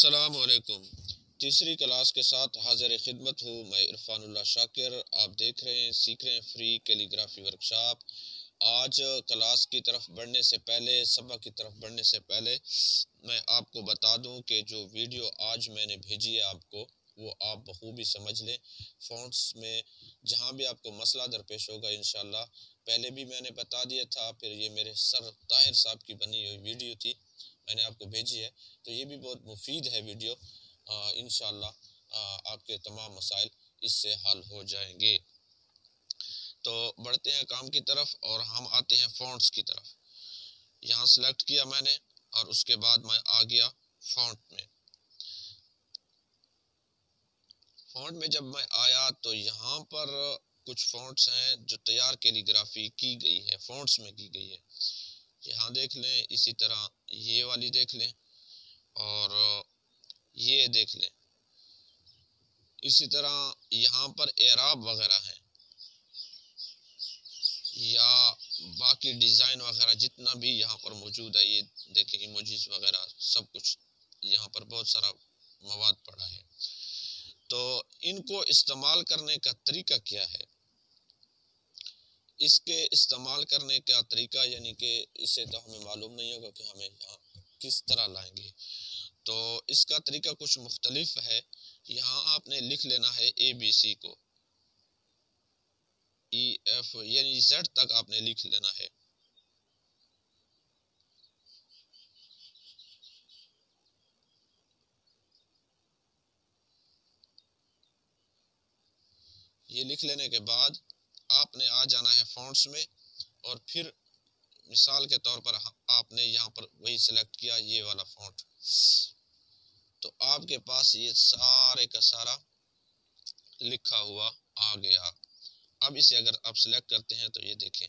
अस्सलामुअलैकुम। तीसरी क्लास के साथ हाजिर खिदमत हूँ मैं इरफानुल्लाह शाकिर। आप देख रहे हैं सीख रहे हैं फ्री कैलीग्राफी वर्कशॉप। आज क्लास की तरफ बढ़ने से पहले, सबक की तरफ बढ़ने से पहले मैं आपको बता दूं कि जो वीडियो आज मैंने भेजी है आपको, वो आप बखूबी समझ लें। फ़ॉन्ट्स में जहाँ भी आपको मसला दरपेश होगा इंशाल्लाह, पहले भी मैंने बता दिया था, फिर ये मेरे सर ताहिर साहब की बनी हुई वीडियो थी, मैंने आपको भेजी है, तो ये भी बहुत मुफीद है वीडियो। इंशाल्लाह आपके तमाम मसाइल इससे हल हो जाएंगे। तो बढ़ते हैं काम की तरफ और हम आते हैं फ़ॉन्ट्स की तरफ। यहाँ सेलेक्ट किया मैंने और उसके बाद मैं आ गया फ़ॉन्ट में। फ़ॉन्ट में जब मैं आया तो यहाँ पर कुछ फ़ॉन्ट्स हैं जो तैयार कैलीग्राफी की गई है, फ़ॉन्ट्स में की गई है। यहाँ देख लें, इसी तरह ये वाली देख लें और ये देख लें। इसी तरह यहाँ पर एराब वगैरह है या बाकी डिज़ाइन वगैरह जितना भी यहाँ पर मौजूद है, ये देखें इमोजीज वगैरह सब कुछ यहाँ पर बहुत सारा मवाद पड़ा है। तो इनको इस्तेमाल करने का तरीका क्या है? इसके इस्तेमाल करने का तरीका यानी कि इसे तो हमें मालूम नहीं होगा कि हमें यहाँ किस तरह लाएंगे। तो इसका तरीका कुछ मुख्तलिफ है। यहाँ आपने लिख लेना है ABC को, EF यानी Z तक आपने लिख लेना है। ये लिख लेने के बाद आपने आ जाना है फ़ॉन्ट्स में और फिर मिसाल के तौर पर आपने यहाँ पर वही सेलेक्ट किया, ये वाला फ़ॉन्ट, तो आपके पास ये सारे का सारा लिखा हुआ आ गया। अब इसे अगर आप सेलेक्ट करते हैं तो ये देखें,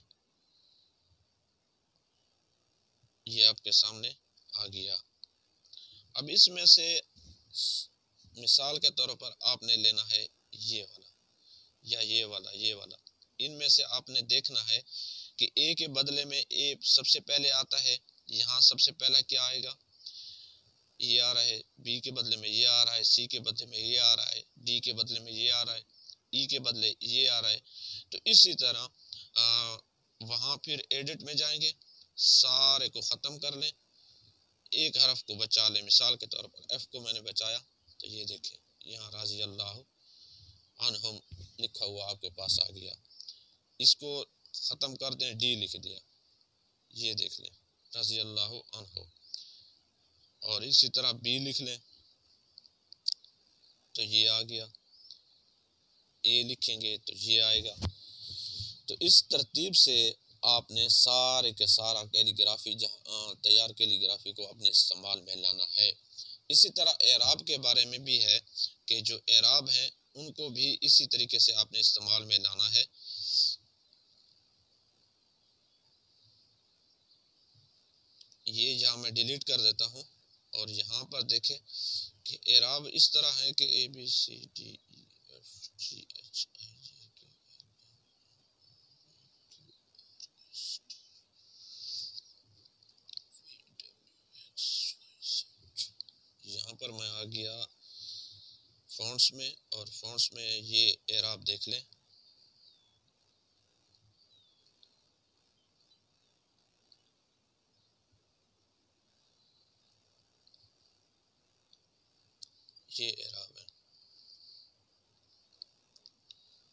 ये आपके सामने आ गया। अब इसमें से मिसाल के तौर पर आपने लेना है ये वाला या ये वाला। इनमें से आपने देखना है कि ए के बदले में ए सबसे पहले आता है। यहाँ सबसे पहला क्या आएगा? ये आ रहा है। बी के बदले में ये आ रहा है। सी के बदले में ये आ रहा है। डी के बदले में ये आ रहा है। ई के बदले ये आ रहा है। तो इसी तरह वहाँ फिर एडिट में जाएंगे, सारे को ख़त्म कर लें, एक हरफ को बचा लें। मिसाल के तौर पर एफ को मैंने बचाया, तो ये देखें यहाँ राज़ी अल्लाह अन्हुम लिखा हुआ आपके पास आ गया। इसको ख़त्म कर दें, डी लिख दिया, ये देख लें रज़ी अल्लाह अन्हु। और इसी तरह बी लिख लें तो ये आ गया, ए लिखेंगे तो ये आएगा। तो इस तरतीब से आपने सारे के सारा कैलीग्राफी जहाँ तैयार कैलीग्राफी को अपने इस्तेमाल में लाना है। इसी तरह एराब के बारे में भी है कि जो एराब हैं उनको भी इसी तरीके से आपने इस्तेमाल में लाना है। ये यहाँ मैं डिलीट कर देता हूँ और यहाँ पर देखें कि एराब इस तरह है कि ABCDEFGHI, यहाँ पर मैं आ गया फ़ॉन्ट्स में और फ़ॉन्ट्स में ये एराब देख लें। ये एराब है,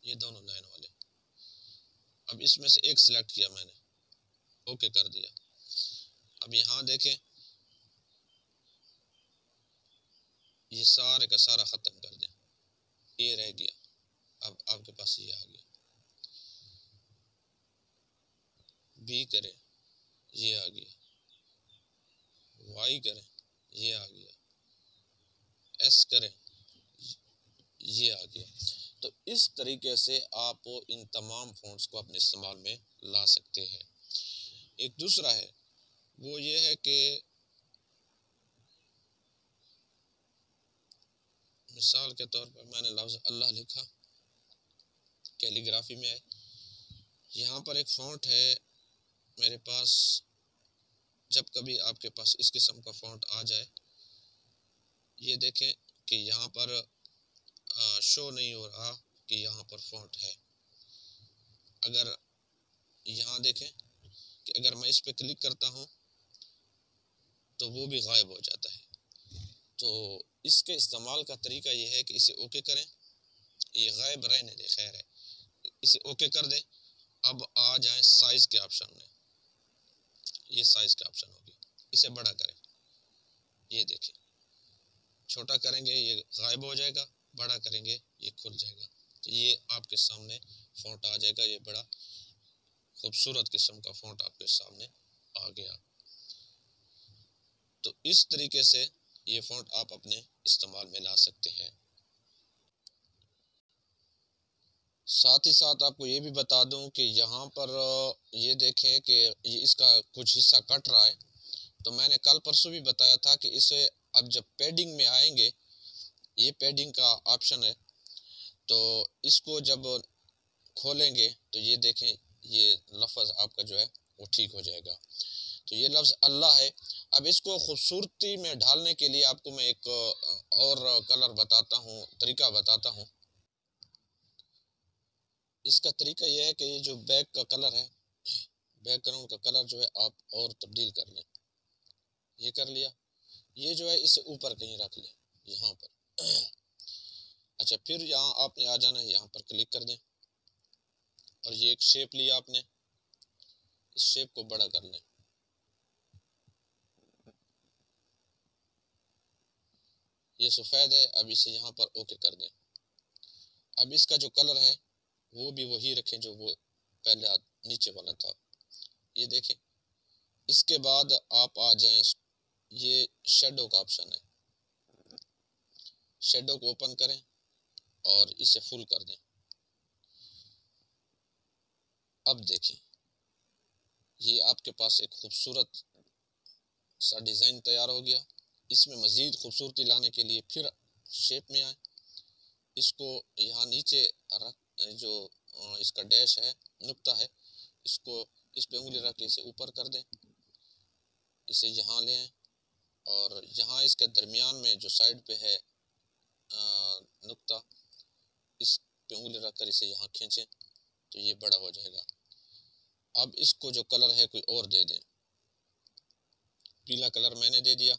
ये दोनों लाइन वाले। अब इसमें से एक सिलेक्ट किया मैंने, ओके कर दिया। अब यहाँ देखें, ये सारे का सारा ख़त्म कर दें, ये रह गया। अब आपके पास ये आ गया। बी करें, ये आ गया। वाई करें, ये आ गया। एस करें, ये आ गया। तो इस तरीके से आप इन तमाम फ़ॉन्ट्स को अपने इस्तेमाल में ला सकते हैं। एक दूसरा है, वो ये है कि मिसाल के तौर पर मैंने लफ्ज़ अल्लाह लिखा, कैलीग्राफी में है। यहाँ पर एक फ़ॉन्ट है मेरे पास। जब कभी आपके पास इस किस्म का फ़ॉन्ट आ जाए ये देखें कि यहाँ पर शो नहीं हो रहा कि यहाँ पर फ़ॉन्ट है। अगर यहाँ देखें कि अगर मैं इस पर क्लिक करता हूँ तो वो भी गायब हो जाता है। तो इसके इस्तेमाल का तरीका ये है कि इसे ओके करें, ये गायब रहने दें, खैर है, इसे ओके कर दें। अब आ जाएं साइज़ के ऑप्शन में, ये साइज़ का ऑप्शन हो गया, इसे बड़ा करें, ये देखें, छोटा करेंगे ये गायब हो जाएगा, बड़ा करेंगे ये खुल जाएगा। तो ये आपके सामने फ़ॉन्ट आ जाएगा, ये बड़ा खूबसूरत किस्म का फ़ॉन्ट आपके सामने आ गया। तो इस तरीके से ये फ़ॉन्ट आप अपने इस्तेमाल में ला सकते हैं। साथ ही साथ आपको ये भी बता दूं कि यहाँ पर ये देखें कि ये इसका कुछ हिस्सा कट रहा है। तो मैंने कल परसों भी बताया था कि इसे अब जब पैडिंग में आएंगे, ये पैडिंग का ऑप्शन है, तो इसको जब खोलेंगे तो ये देखें ये लफ्ज़ आपका जो है वो ठीक हो जाएगा। तो ये लफ्ज़ अल्लाह है। अब इसको खूबसूरती में ढालने के लिए आपको मैं एक और कलर बताता हूँ, तरीका बताता हूँ। इसका तरीका यह है कि ये जो बैक का कलर है, बैकग्राउंड का कलर जो है आप और तब्दील कर लें। ये कर लिया, ये जो है इसे ऊपर कहीं रख लें, यहाँ पर। अच्छा, फिर यहाँ आपने आ जाना है, यहाँ पर क्लिक कर दें और ये एक शेप लिया आपने, इस शेप को बड़ा कर लें। ये सफ़ेद है, अब इसे यहाँ पर ओके कर दें। अब इसका जो कलर है वो भी वही रखें जो वो पहले नीचे वाला था, ये देखें। इसके बाद आप आ जाएं, ये शेडो का ऑप्शन है, शेडो को ओपन करें और इसे फुल कर दें। अब देखें ये आपके पास एक खूबसूरत सा डिज़ाइन तैयार हो गया। इसमें मज़ीद खूबसूरती लाने के लिए फिर शेप में आए, इसको यहाँ नीचे रख, जो इसका डैश है, नुक्ता है, इसको इस पे उंगली रख के इसे ऊपर कर दें, इसे यहाँ ले आएं और यहाँ इसके दरमियान में जो साइड पे है नुक्ता, इस पे उंगली रख कर इसे यहाँ खींचें तो ये बड़ा हो जाएगा। अब इसको जो कलर है कोई और दे दें, पीला कलर मैंने दे दिया।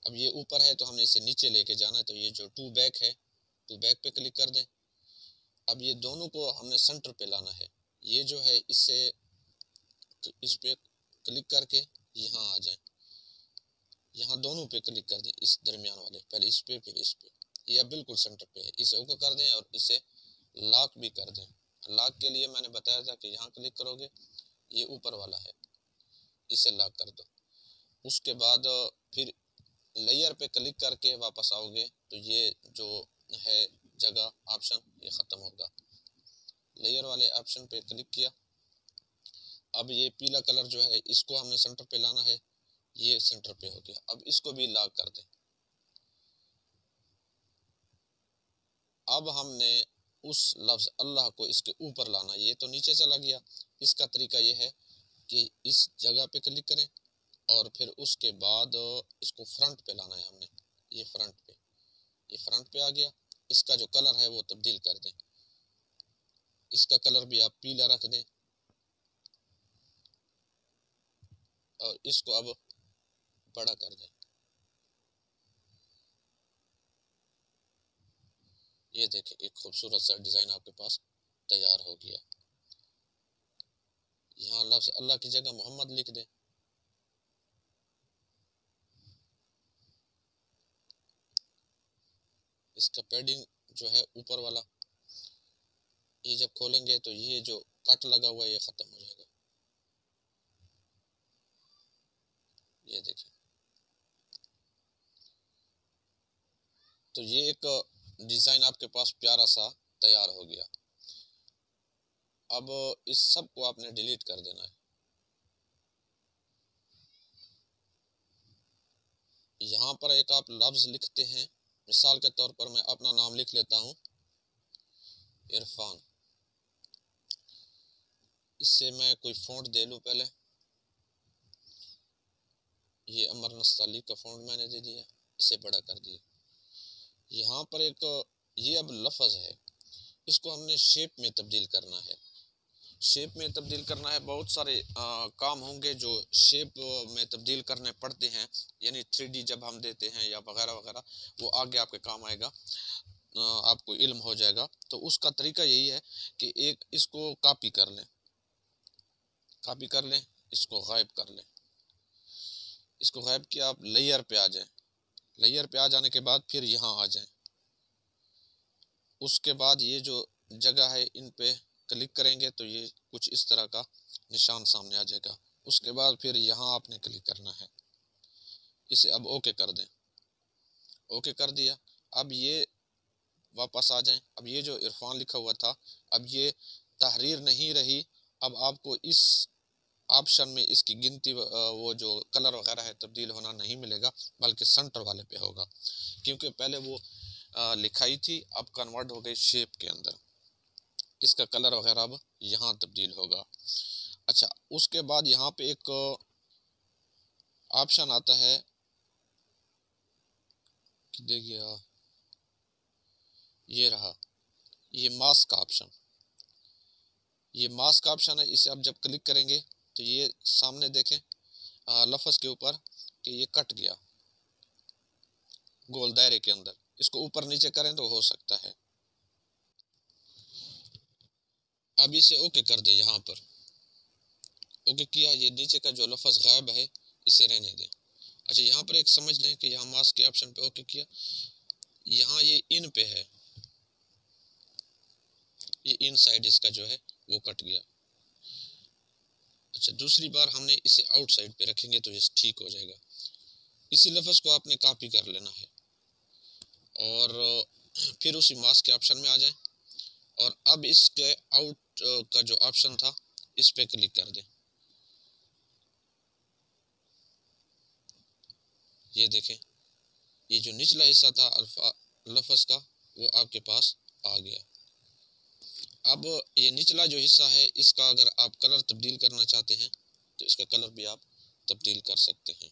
अब ये ऊपर है तो हमने इसे नीचे लेके जाना है, तो ये जो टू बैक है, टू बैक पे क्लिक कर दें। अब ये दोनों को हमने सेंटर पे लाना है, ये जो है इससे इस पे क्लिक करके यहाँ आ जाए, यहाँ दोनों पे क्लिक कर दें, इस दरमियान वाले, पहले इस पे फिर इस पे, ये अब बिल्कुल सेंटर पे है। इसे ओके कर दें और इसे लॉक भी कर दें। लॉक के लिए मैंने बताया था कि यहाँ क्लिक करोगे, ये ऊपर वाला है, इसे लॉक कर दो। उसके बाद फिर लेयर पे क्लिक करके वापस आओगे तो ये जो है जगह ऑप्शन ये ख़त्म होगा। लेयर वाले ऑप्शन पे क्लिक किया, अब ये पीला कलर जो है इसको हमने सेंटर पे लाना है, ये सेंटर पे हो गया। अब इसको भी लॉक कर दें। अब हमने उस लफ्ज़ अल्लाह को इसके ऊपर लाना, ये तो नीचे चला गया। इसका तरीका ये है कि इस जगह पे क्लिक करें और फिर उसके बाद इसको फ्रंट पे लाना है हमने, ये फ्रंट पे, ये फ्रंट पे आ गया। इसका जो कलर है वो तब्दील कर दें, इसका कलर भी आप पीला रख दें और इसको अब बड़ा कर दें। ये देखें एक खूबसूरत सा डिज़ाइन आपके पास तैयार हो गया। यहाँ लफ्ज़ अल्लाह की जगह मोहम्मद लिख दें। इसका पैडिंग जो है ऊपर वाला, ये जब खोलेंगे तो ये जो कट लगा हुआ है ये ख़त्म हो जाएगा, ये देखें। तो ये एक डिज़ाइन आपके पास प्यारा सा तैयार हो गया। अब इस सब को आपने डिलीट कर देना है। यहाँ पर एक आप लफ्ज़ लिखते हैं, मिसाल के तौर पर मैं अपना नाम लिख लेता हूँ इरफान। इससे मैं कोई फ़ॉन्ट दे लूँ पहले, ये अमर नस्ताली का फ़ॉन्ट मैंने दे दिया, इसे बड़ा कर दिया। यहाँ पर एक ये अब लफ्ज़ है, इसको हमने शेप में तब्दील करना है। शेप में तब्दील करना है, बहुत सारे काम होंगे जो शेप में तब्दील करने पड़ते हैं, यानी 3D जब हम देते हैं या वगैरह वगैरह, वो आगे आपके काम आएगा, आपको इल्म हो जाएगा। तो उसका तरीका यही है कि एक इसको कॉपी कर लें, कॉपी कर लें, इसको गायब कर लें। इसको गायब किया, आप लेयर पे आ जाएं। लेयर पे आ जाने के बाद फिर यहाँ आ जाएं। उसके बाद ये जो जगह है इन पे क्लिक करेंगे तो ये कुछ इस तरह का निशान सामने आ जाएगा। उसके बाद फिर यहाँ आपने क्लिक करना है, इसे अब ओके कर दें। ओके कर दिया। अब ये वापस आ जाएं। अब ये जो इरफान लिखा हुआ था, अब ये तहरीर नहीं रही। अब आपको इस ऑप्शन में इसकी गिनती वो जो कलर वगैरह है तब्दील होना नहीं मिलेगा, बल्कि सेंटर वाले पे होगा, क्योंकि पहले वो लिखाई थी, अब कन्वर्ट हो गई शेप के अंदर। इसका कलर वगैरह अब यहाँ तब्दील होगा। अच्छा, उसके बाद यहाँ पे एक ऑप्शन आता है कि देखिए, ये रहा, ये मास्क का ऑप्शन। ये मास्क का ऑप्शन है, इसे आप जब क्लिक करेंगे तो ये सामने देखें लफ्ज़ के ऊपर कि ये कट गया गोल दायरे के अंदर। इसको ऊपर नीचे करें तो हो सकता है। अब इसे ओके कर दे। यहाँ पर ओके किया, ये नीचे का जो लफ्ज़ गायब है इसे रहने दें। अच्छा, यहाँ पर एक समझ लें कि यहाँ मास्क के ऑप्शन पे ओके किया, यहाँ ये इन पे है, ये इन साइड इसका जो है वो कट गया। अच्छा, दूसरी बार हमने इसे आउट साइड पे रखेंगे तो ये ठीक हो जाएगा। इसी लफ्ज़ को आपने कॉपी कर लेना है और फिर उसी मास्क के ऑप्शन में आ जाएं और अब इसके आउट का जो ऑप्शन था इस पे क्लिक कर दें। ये देखें, ये जो निचला हिस्सा था अल्फा लफ्ज़ का वो आपके पास आ गया। अब ये निचला जो हिस्सा है इसका अगर आप कलर तब्दील करना चाहते हैं तो इसका कलर भी आप तब्दील कर सकते हैं।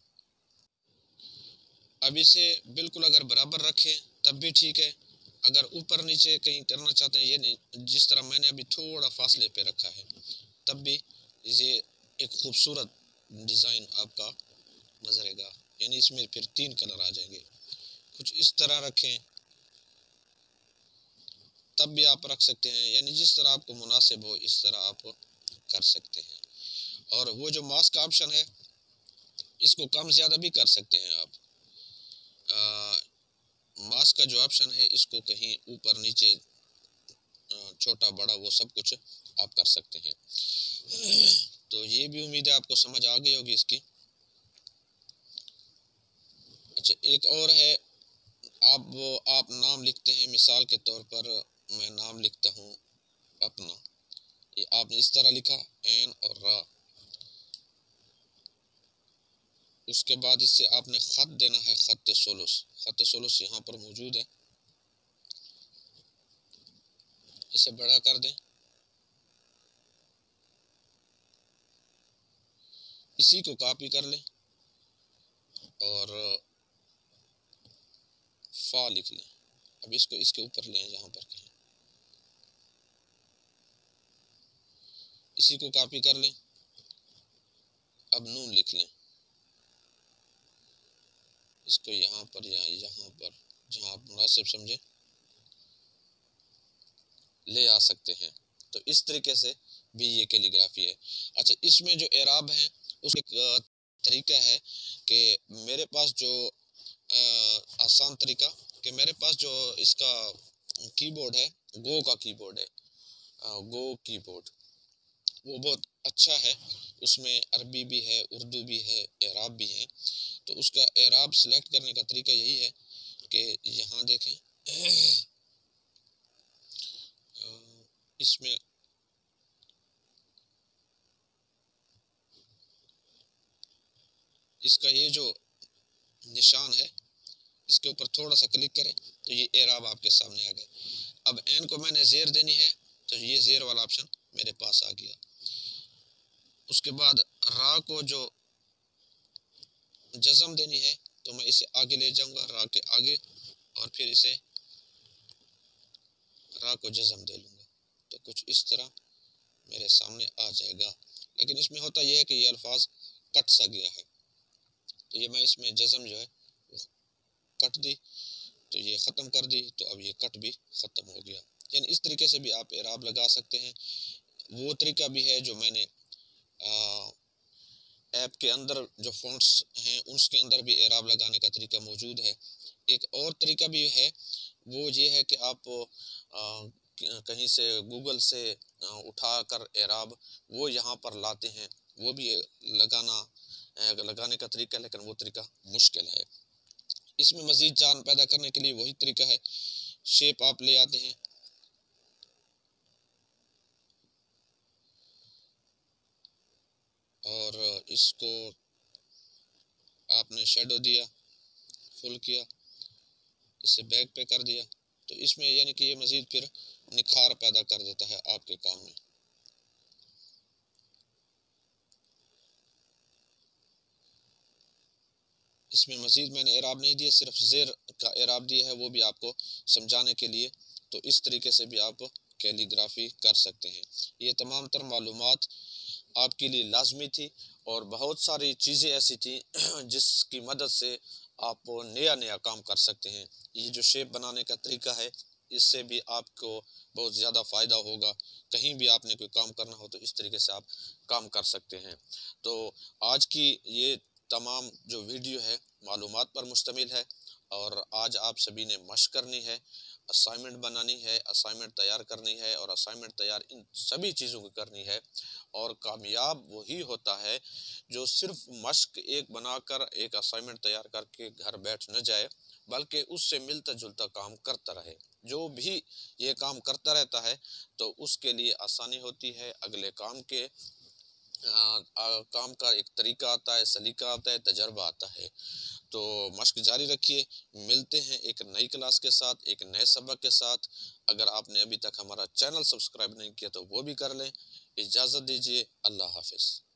अब इसे बिल्कुल अगर बराबर रखें तब भी ठीक है, अगर ऊपर नीचे कहीं करना चाहते हैं, ये नहीं, जिस तरह मैंने अभी थोड़ा फासले पे रखा है, तब भी ये एक खूबसूरत डिज़ाइन आपका नजरेगा। यानी इसमें फिर 3 कलर आ जाएंगे। कुछ इस तरह रखें तब भी आप रख सकते हैं, यानी जिस तरह आपको मुनासिब हो इस तरह आप कर सकते हैं। और वो जो मास्क का ऑप्शन है इसको कम ज़्यादा भी कर सकते हैं आप। मास्क का जो ऑप्शन है इसको कहीं ऊपर नीचे छोटा बड़ा वो सब कुछ आप कर सकते हैं। तो ये भी उम्मीद है आपको समझ आ गई होगी इसकी। अच्छा, एक और है, आप नाम लिखते हैं, मिसाल के तौर पर मैं नाम लिखता हूँ अपना, ये आपने इस तरह लिखा एन और रा। उसके बाद इससे आपने ख़त देना है, ख़त सोलुस। ख़त सोलुस यहाँ पर मौजूद है, इसे बड़ा कर दें। इसी को कॉपी कर लें और फा लिख लें। अब इसको इसके ऊपर लें, यहाँ पर कहीं इसी को कॉपी कर लें। अब नून लिख लें, इसको यहाँ पर या यहाँ पर जहाँ आप मुनासिब समझें ले आ सकते हैं। तो इस तरीके से भी ये कैलीग्राफी है। अच्छा, इसमें जो एराब हैं उसका तरीका है कि मेरे पास जो आसान तरीका कि मेरे पास जो इसका कीबोर्ड है, गो का कीबोर्ड है, गो कीबोर्ड, वो बहुत अच्छा है। उसमें अरबी भी है, उर्दू भी है, एराब भी है। तो उसका एराब सेलेक्ट करने का तरीका यही है कि यहाँ देखें, इसमें इसका ये जो निशान है इसके ऊपर थोड़ा सा क्लिक करें तो ये एराब आपके सामने आ गए। अब एन को मैंने ज़ेर देनी है तो ये ज़ेर वाला ऑप्शन मेरे पास आ गया। उसके बाद रा को जो जज़म देनी है तो मैं इसे आगे ले जाऊंगा, रा के आगे और फिर इसे रा को जज़म दे लूँगा, तो कुछ इस तरह मेरे सामने आ जाएगा। लेकिन इसमें होता यह है कि ये अल्फाज कट सा गया है, तो ये मैं इसमें जज़म जो है वो कट दी, तो ये ख़त्म कर दी, तो अब ये कट भी ख़त्म हो गया। यानी इस तरीके से भी आप एराब लगा सकते हैं। वो तरीका भी है जो मैंने ऐप के अंदर जो फ़ॉन्ट्स हैं उसके अंदर भी एराब लगाने का तरीका मौजूद है। एक और तरीका भी है, वो ये है कि आप कहीं से गूगल से उठा कर एराब वो यहाँ पर लाते हैं, वो भी लगाने का तरीका है, लेकिन वो तरीका मुश्किल है। इसमें मज़ीद जान पैदा करने के लिए वही तरीका है, शेप आप ले आते हैं और इसको आपने शेडो दिया, फुल किया, इसे बैक पे कर दिया, तो इसमें यानी कि ये मज़ीद फिर निखार पैदा कर देता है आपके काम में। इसमें मज़ीद मैंने एराब नहीं दिया, सिर्फ ज़ेर का एराब दिया है, वो भी आपको समझाने के लिए। तो इस तरीके से भी आप कैलीग्राफी कर सकते हैं। ये तमाम तर मालूमात आपके लिए लाजमी थी, और बहुत सारी चीज़ें ऐसी थी जिसकी मदद से आप नया नया काम कर सकते हैं। ये जो शेप बनाने का तरीका है, इससे भी आपको बहुत ज़्यादा फ़ायदा होगा। कहीं भी आपने कोई काम करना हो तो इस तरीके से आप काम कर सकते हैं। तो आज की ये तमाम जो वीडियो है मालूमात पर मुश्तमिल है, और आज आप सभी ने मशक करनी है, असाइनमेंट बनानी है, असाइनमेंट तैयार करनी है, और असाइनमेंट तैयार इन सभी चीज़ों को करनी है। और कामयाब वही होता है जो सिर्फ मशक एक बनाकर एक असाइनमेंट तैयार करके घर बैठ न जाए, बल्कि उससे मिलता जुलता काम करता रहे। जो भी ये काम करता रहता है तो उसके लिए आसानी होती है, अगले काम के काम का एक तरीका आता है, सलीका आता है, तजर्बा आता है। तो मश्क जारी रखिए। मिलते हैं एक नई क्लास के साथ, एक नए सबक के साथ। अगर आपने अभी तक हमारा चैनल सब्सक्राइब नहीं किया तो वो भी कर लें। इजाज़त दीजिए। अल्लाह हाफ़िज़।